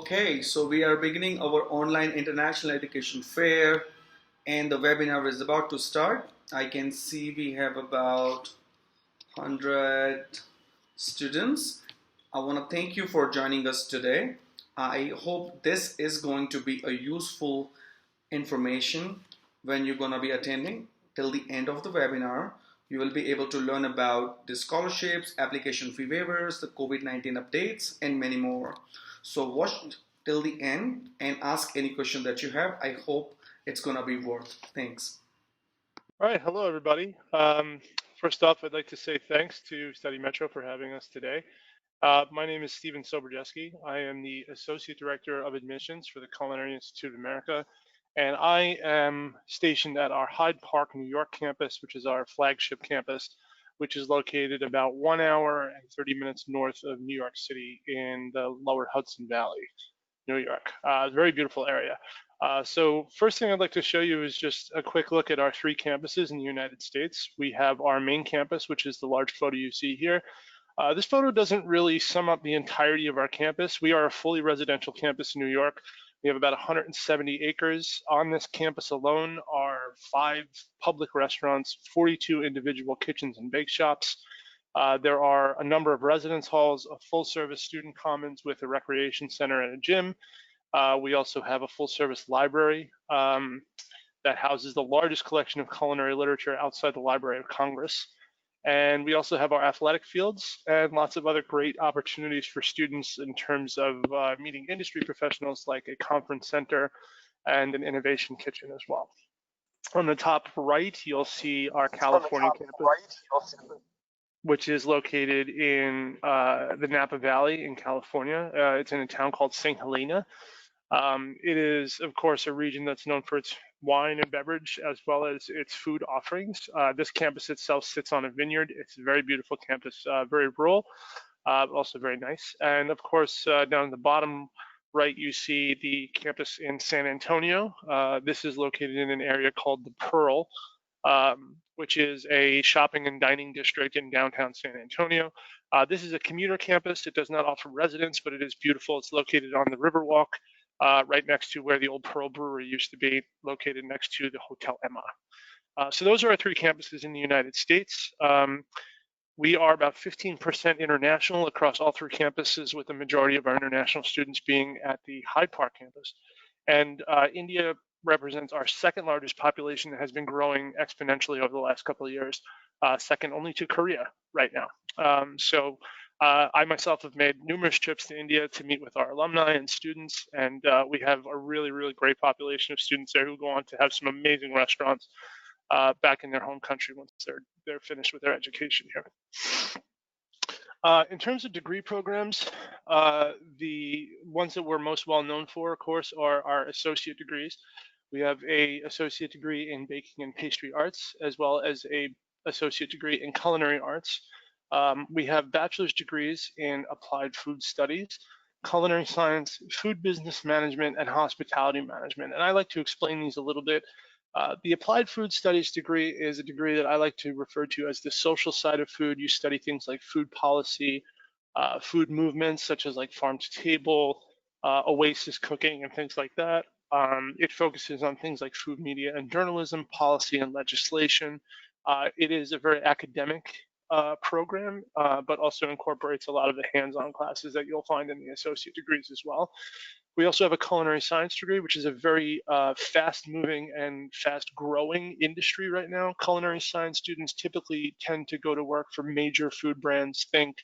Okay, so we are beginning our online international education fair and the webinar is about to start. I can see we have about 100 students. I want to thank you for joining us today. I hope this is going to be a useful information when you're going to be attending till the end of the webinar. You will be able to learn about the scholarships, application fee waivers, the COVID-19 updates, and many more. So watch till the end and ask any question that you have. I hope it's going to be worth. Thanks. All right, hello everybody. First off, I'd like to say thanks to Study Metro for having us today. My name is Steven Soberjeski. I am the Associate Director of Admissions for the Culinary Institute of America, and I am stationed at our Hyde Park, New York campus, which is our flagship campus, which is located about 1 hour and 30 minutes north of New York City in the lower Hudson Valley, New York. Very beautiful area. So first thing I'd like to show you is just a quick look at our three campuses in the United States. We have our main campus, which is the large photo you see here. This photo doesn't really sum up the entirety of our campus. We are a fully residential campus in New York. We have about 170 acres. On this campus alone are 5 public restaurants, 42 individual kitchens and bake shops. There are a number of residence halls, a full service student commons with a recreation center and a gym. We also have a full service library that houses the largest collection of culinary literature outside the Library of Congress. And we also have our athletic fields and lots of other great opportunities for students in terms of meeting industry professionals, like a conference center and an innovation kitchen as well. On the top right, you'll see our California campus, which is located in the Napa Valley in California. It's in a town called St. Helena. It is, of course, a region that's known for its wine and beverage as well as its food offerings. This campus itself sits on a vineyard. It's a very beautiful campus, very rural, but also very nice. And of course, down at the bottom right, you see the campus in San Antonio. This is located in an area called the Pearl, which is a shopping and dining district in downtown San Antonio. This is a commuter campus. It does not offer residence, but it is beautiful. It's located on the Riverwalk, right next to where the old Pearl Brewery used to be, located next to the Hotel Emma. So those are our 3 campuses in the United States. We are about 15% international across all 3 campuses, with the majority of our international students being at the Hyde Park campus. And India represents our 2nd largest population that has been growing exponentially over the last couple of years, second only to Korea right now. I myself have made numerous trips to India to meet with our alumni and students, and we have a really, really great population of students there who go on to have some amazing restaurants back in their home country once they're finished with their education here. In terms of degree programs, the ones that we're most well known for, of course, are our associate degrees. We have an associate degree in baking and pastry arts, as well as an associate degree in culinary arts. We have bachelor's degrees in applied food studies, culinary science, food business management, and hospitality management. And I like to explain these a little bit. The applied food studies degree is a degree that I like to refer to as the social side of food. You study things like food policy, food movements such as like farm to table, oasis cooking, and things like that. It focuses on things like food media and journalism, policy and legislation. It is a very academic program, but also incorporates a lot of the hands-on classes that you'll find in the associate degrees as well. We also have a culinary science degree, which is a very fast-moving and fast-growing industry right now. Culinary science students typically tend to go to work for major food brands. Think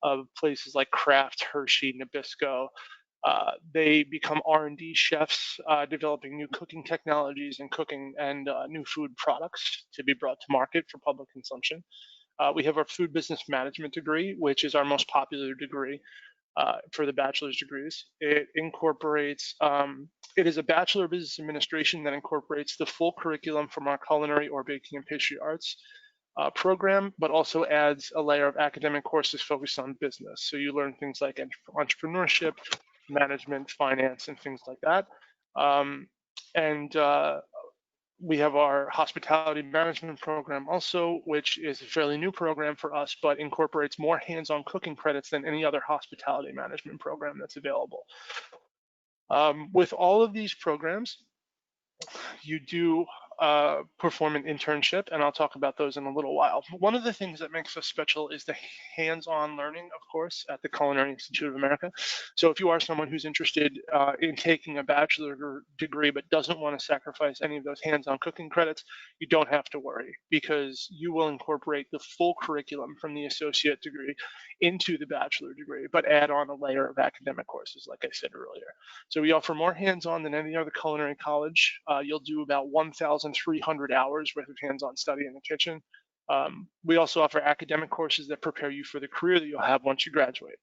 of places like Kraft, Hershey, Nabisco. They become R&D chefs, developing new cooking technologies and cooking and new food products to be brought to market for public consumption. We have our food business management degree, which is our most popular degree for the bachelor's degrees. It incorporates, it is a Bachelor of Business Administration that incorporates the full curriculum from our culinary or baking and pastry arts program, but also adds a layer of academic courses focused on business. So you learn things like entrepreneurship, management, finance, and things like that. We have our hospitality management program also, which is a fairly new program for us, but incorporates more hands-on cooking credits than any other hospitality management program that's available. With all of these programs, you do perform an internship, and I'll talk about those in a little while. One of the things that makes us special is the hands-on learning, of course, at the Culinary Institute of America. So if you are someone who's interested in taking a bachelor degree but doesn't want to sacrifice any of those hands-on cooking credits, you don't have to worry, because you will incorporate the full curriculum from the associate degree into the bachelor degree, but add on a layer of academic courses, like I said earlier. So we offer more hands-on than any other culinary college. You'll do about 1,300 hours worth of hands-on study in the kitchen. We also offer academic courses that prepare you for the career that you'll have once you graduate.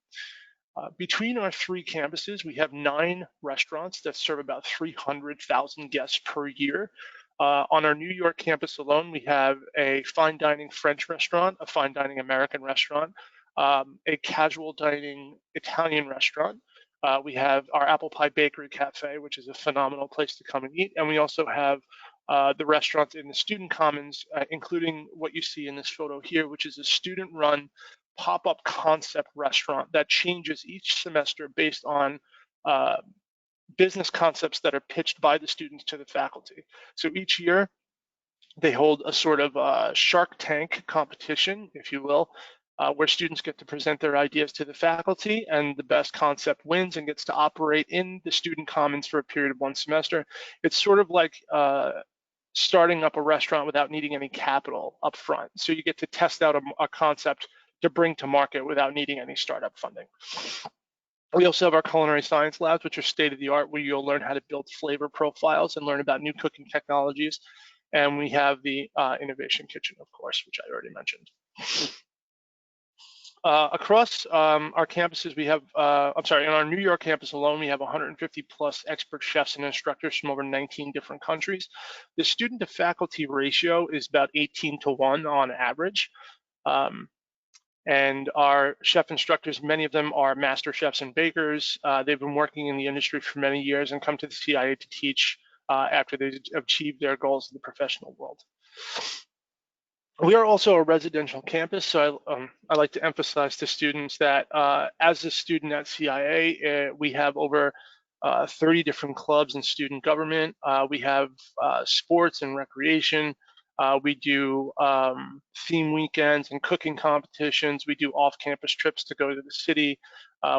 Between our 3 campuses, we have 9 restaurants that serve about 300,000 guests per year. On our New York campus alone, we have a fine dining French restaurant, a fine dining American restaurant, a casual dining Italian restaurant. We have our Apple Pie Bakery Cafe, which is a phenomenal place to come and eat. And we also have the restaurants in the student commons, including what you see in this photo here, which is a student-run pop-up concept restaurant that changes each semester based on business concepts that are pitched by the students to the faculty. So each year, they hold a sort of Shark Tank competition, if you will, where students get to present their ideas to the faculty, and the best concept wins and gets to operate in the student commons for a period of 1 semester. It's sort of like starting up a restaurant without needing any capital up front. So you get to test out a concept to bring to market without needing any startup funding. We also have our culinary science labs, which are state of the art, where you'll learn how to build flavor profiles and learn about new cooking technologies. And we have the innovation kitchen, of course, which I already mentioned. Across our campuses, we have, in our New York campus alone, we have 150 plus expert chefs and instructors from over 19 different countries. The student to faculty ratio is about 18-to-1 on average. And our chef instructors, many of them are master chefs and bakers. They've been working in the industry for many years and come to the CIA to teach after they've achieved their goals in the professional world. We are also a residential campus, so I like to emphasize to students that as a student at CIA, we have over 30 different clubs and student government. We have sports and recreation. We do theme weekends and cooking competitions. We do off-campus trips to go to the city.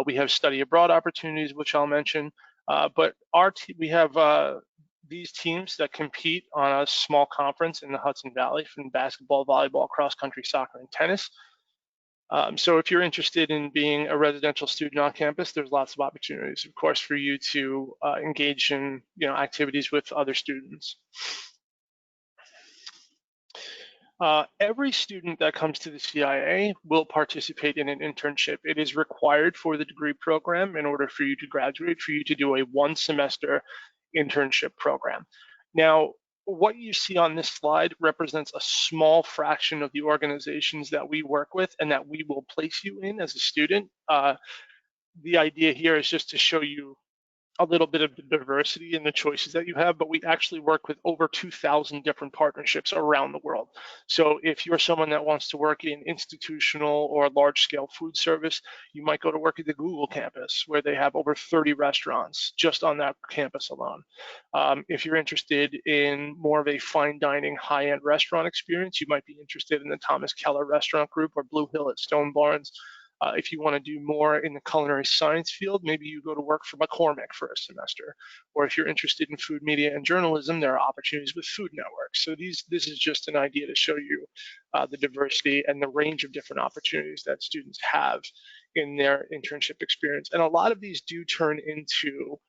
We have study abroad opportunities, which I'll mention. But we have these teams that compete on a small conference in the Hudson Valley from basketball, volleyball, cross country, soccer, and tennis. So if you're interested in being a residential student on campus, there's lots of opportunities, of course, for you to engage in activities with other students. Every student that comes to the CIA will participate in an internship. It is required for the degree program in order for you to graduate, for you to do a 1-semester internship program. Now, what you see on this slide represents a small fraction of the organizations that we work with and that we will place you in as a student. The idea here is just to show you a little bit of the diversity in the choices that you have, but we actually work with over 2,000 different partnerships around the world. So if you're someone that wants to work in institutional or large-scale food service, you might go to work at the Google campus, where they have over 30 restaurants just on that campus alone. If you're interested in more of a fine dining, high-end restaurant experience, you might be interested in the Thomas Keller Restaurant Group or Blue Hill at Stone Barns. If you want to do more in the culinary science field, maybe you go to work for McCormick for a semester. Or if you're interested in food media and journalism, there are opportunities with Food Network. So this is just an idea to show you the diversity and the range of different opportunities that students have in their internship experience. And a lot of these do turn into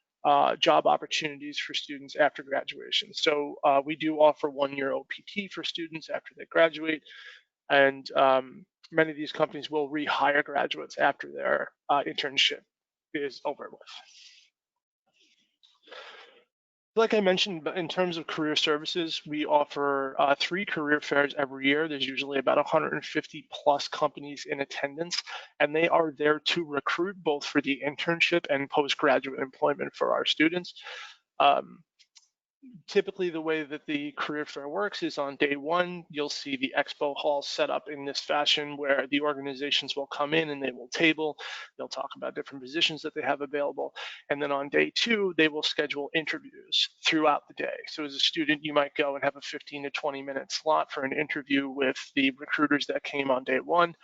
job opportunities for students after graduation. So we do offer 1-year OPT for students after they graduate. And many of these companies will rehire graduates after their internship is over with. Like I mentioned, in terms of career services, we offer 3 career fairs every year. There's usually about 150 plus companies in attendance, and they are there to recruit both for the internship and postgraduate employment for our students. Typically, the way that the career fair works is on day one, you'll see the expo hall set up in this fashion where the organizations will come in and they will table, they'll talk about different positions that they have available. And then on day two, they will schedule interviews throughout the day. So as a student, you might go and have a 15 to 20-minute slot for an interview with the recruiters that came on day one.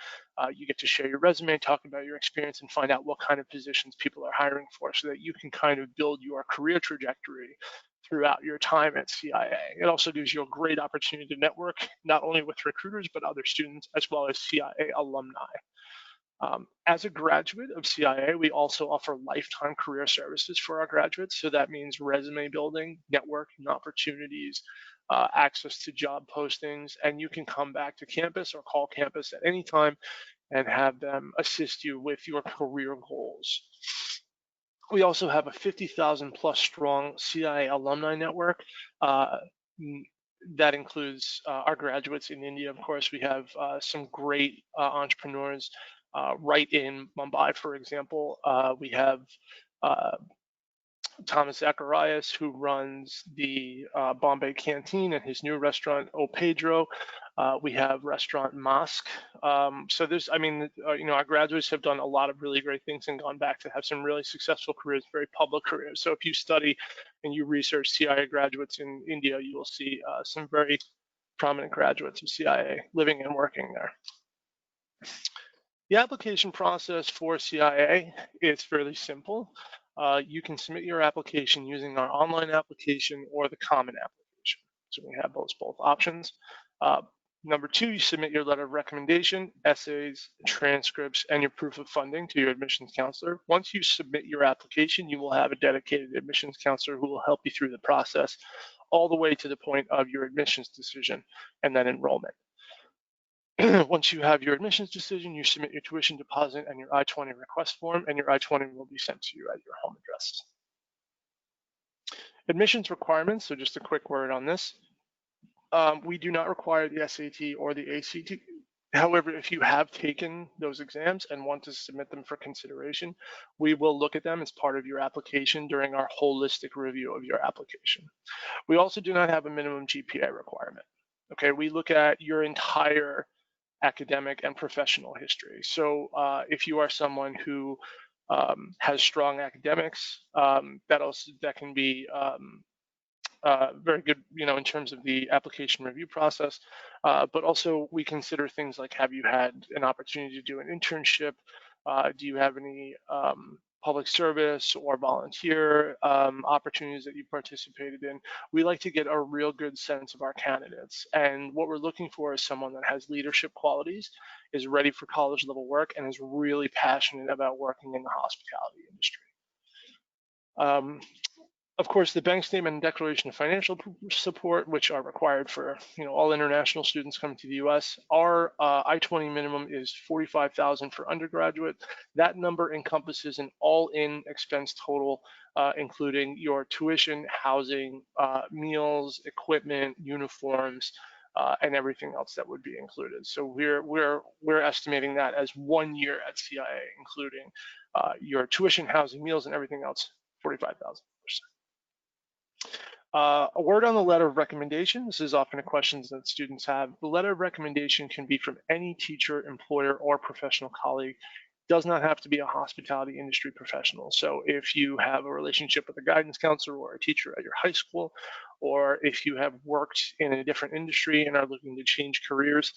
You get to share your resume, talk about your experience, and find out what kind of positions people are hiring for so that you can kind of build your career trajectory throughout your time at CIA. It also gives you a great opportunity to network, not only with recruiters, but other students, as well as CIA alumni. As a graduate of CIA, we also offer lifetime career services for our graduates. So that means resume building, networking opportunities, access to job postings, and you can come back to campus or call campus at any time and have them assist you with your career goals. We also have a 50,000 plus strong CIA alumni network. That includes our graduates in India. Of course, we have some great entrepreneurs right in Mumbai, for example. We have uh, Thomas Zacharias, who runs the Bombay Canteen and his new restaurant, O Pedro. We have restaurant Mosque. So there's, I mean, our graduates have done a lot of really great things and gone back to have some really successful careers, very public careers. So if you study and you research CIA graduates in India, you will see some very prominent graduates of CIA living and working there. The application process for CIA is fairly simple. You can submit your application using our online application or the common application. So we have both options. Number two, you submit your letter of recommendation, essays, transcripts, and your proof of funding to your admissions counselor. Once you submit your application, you will have a dedicated admissions counselor who will help you through the process all the way to the point of your admissions decision and then enrollment. Once you have your admissions decision, you submit your tuition deposit and your I-20 request form, and your I-20 will be sent to you at your home address. Admissions requirements, so just a quick word on this. We do not require the SAT or the ACT. However, if you have taken those exams and want to submit them for consideration, we will look at them as part of your application during our holistic review of your application. We also do not have a minimum GPA requirement. Okay, we look at your entire academic and professional history. So if you are someone who has strong academics, that can be very good, in terms of the application review process. But also we consider things like, have you had an opportunity to do an internship? Do you have any public service or volunteer opportunities that you participated in? We like to get a real good sense of our candidates. And what we're looking for is someone that has leadership qualities, is ready for college level work, and is really passionate about working in the hospitality industry. Of course, the bank statement and declaration of financial support, which are required for all international students coming to the U.S. Our I-20 minimum is $45,000 for undergraduate. That number encompasses an all-in expense total, including your tuition, housing, meals, equipment, uniforms, and everything else that would be included. So we're estimating that as 1 year at CIA, including your tuition, housing, meals, and everything else, $45,000. A word on the letter of recommendation. This is often a question that students have. The letter of recommendation can be from any teacher, employer, or professional colleague. It does not have to be a hospitality industry professional. So if you have a relationship with a guidance counselor or a teacher at your high school, or if you have worked in a different industry and are looking to change careers,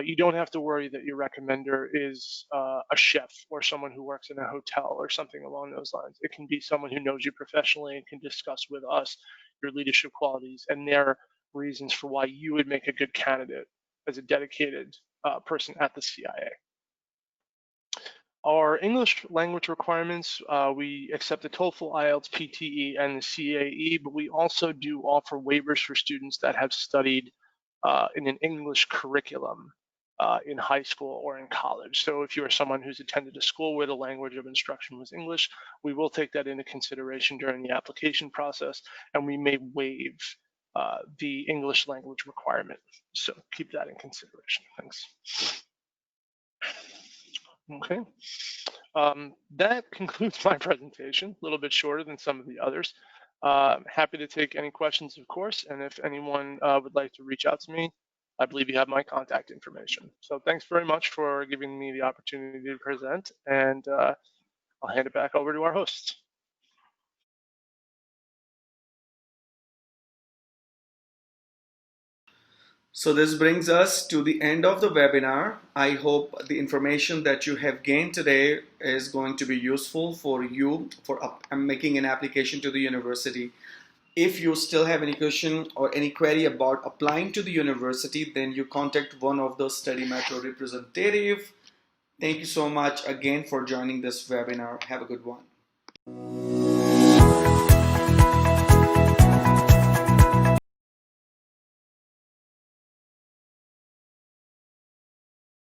you don't have to worry that your recommender is a chef or someone who works in a hotel or something along those lines. It can be someone who knows you professionally and can discuss with us your leadership qualities and their reasons for why you would make a good candidate as a dedicated person at the CIA. Our English language requirements, we accept the TOEFL, IELTS, PTE, and the CAE, but we also do offer waivers for students that have studied in an English curriculum in high school or in college. So if you are someone who's attended a school where the language of instruction was English, we will take that into consideration during the application process, and we may waive the English language requirement. So keep that in consideration. Thanks. Okay. That concludes my presentation, a little bit shorter than some of the others. Happy to take any questions, of course, and if anyone would like to reach out to me, I believe you have my contact information. So thanks very much for giving me the opportunity to present, and I'll hand it back over to our hosts. So this brings us to the end of the webinar. I hope the information that you have gained today is going to be useful for you for making an application to the university. If you still have any question or any query about applying to the university, then you contact one of the Study Metro representative. Thank you so much again for joining this webinar. Have a good one.